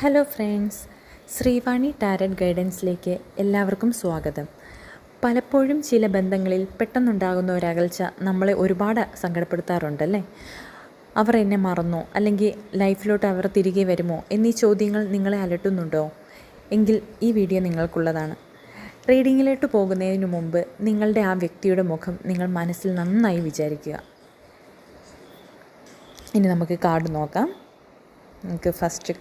Hello friends, ശ്രീവാണി tarot ഗൈഡൻസിലേക്ക് എല്ലാവർക്കും സ്വാഗതം. പലപ്പോഴും ചില ബന്ധങ്ങളിൽ പെട്ടെന്നുണ്ടാകുന്ന ഒരകൽച്ച നമ്മളെ ഒരുപാട് സങ്കടപ്പെടുത്താറുണ്ടല്ലേ. അവർ എന്നെ മറന്നോ, അല്ലെങ്കിൽ ലൈഫിലോട്ട് അവർ തിരികെ വരുമോ എന്നീ ചോദ്യങ്ങൾ നിങ്ങളെ അലട്ടുന്നുണ്ടോ? എങ്കിൽ ഈ വീഡിയോ നിങ്ങൾക്കുള്ളതാണ്. റീഡിങ്ങിലോട്ട് പോകുന്നതിന് മുമ്പ് നിങ്ങളുടെ ആ വ്യക്തിയുടെ മുഖം നിങ്ങൾ മനസ്സിൽ നന്നായി വിചാരിക്കുക. ഇനി നമുക്ക് കാർഡ് നോക്കാം. നമുക്ക് ഫസ്റ്റ്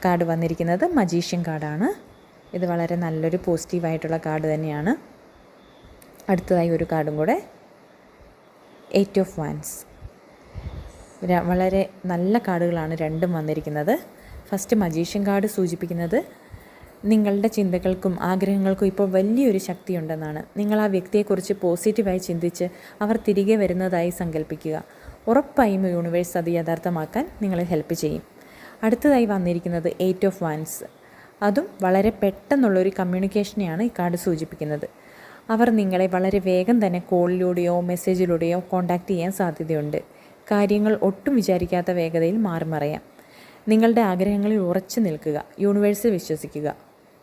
കാർഡ് വന്നിരിക്കുന്നത് മജീഷ്യൻ കാർഡാണ്. ഇത് വളരെ നല്ലൊരു പോസിറ്റീവായിട്ടുള്ള കാർഡ് തന്നെയാണ്. അടുത്തതായി ഒരു കാർഡും കൂടെ, 8 ഓഫ് വാൻസ്. വളരെ നല്ല കാർഡുകളാണ് രണ്ടും വന്നിരിക്കുന്നത്. ഫസ്റ്റ് മജീഷ്യൻ കാർഡ് സൂചിപ്പിക്കുന്നത് നിങ്ങളുടെ ചിന്തകൾക്കും ആഗ്രഹങ്ങൾക്കും ഇപ്പോൾ വലിയൊരു ശക്തിയുണ്ടെന്നാണ്. നിങ്ങൾ ആ വ്യക്തിയെക്കുറിച്ച് പോസിറ്റീവായി ചിന്തിച്ച് അവർ തിരികെ വരുന്നതായി സങ്കല്പിക്കുക. ഉറപ്പായും യൂണിവേഴ്സ് അത് യഥാർത്ഥമാക്കാൻ നിങ്ങളെ ഹെൽപ്പ് ചെയ്യും. അടുത്തതായി വന്നിരിക്കുന്നത് 8 ഓഫ് വാൻസ്. അതും വളരെ പെട്ടെന്നുള്ളൊരു കമ്മ്യൂണിക്കേഷനെയാണ് ഈ കാർഡ് സൂചിപ്പിക്കുന്നത്. അവർ നിങ്ങളെ വളരെ വേഗം തന്നെ കോളിലൂടെയോ മെസ്സേജിലൂടെയോ കോൺടാക്റ്റ് ചെയ്യാൻ സാധ്യതയുണ്ട്. കാര്യങ്ങൾ ഒട്ടും വിചാരിക്കാത്ത വേഗതയിൽ മാറിമറിയാം. നിങ്ങളുടെ ആഗ്രഹങ്ങളിൽ ഉറച്ചു നിൽക്കുക. യൂണിവേഴ്സിൽ വിശ്വസിക്കുക.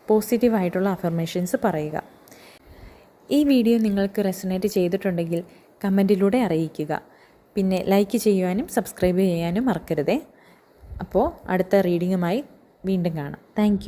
പോസിറ്റീവായിട്ടുള്ള അഫർമേഷൻസ് പറയുക. ഈ വീഡിയോ നിങ്ങൾക്ക് റെസൊനേറ്റ് ചെയ്തിട്ടുണ്ടെങ്കിൽ കമൻറ്റിലൂടെ അറിയിക്കുക. പിന്നെ ലൈക്ക് ചെയ്യുവാനും സബ്സ്ക്രൈബ് ചെയ്യാനും മറക്കരുതേ. അപ്പോൾ അടുത്ത റീഡിങ്ങുമായി വീണ്ടും കാണാം. താങ്ക്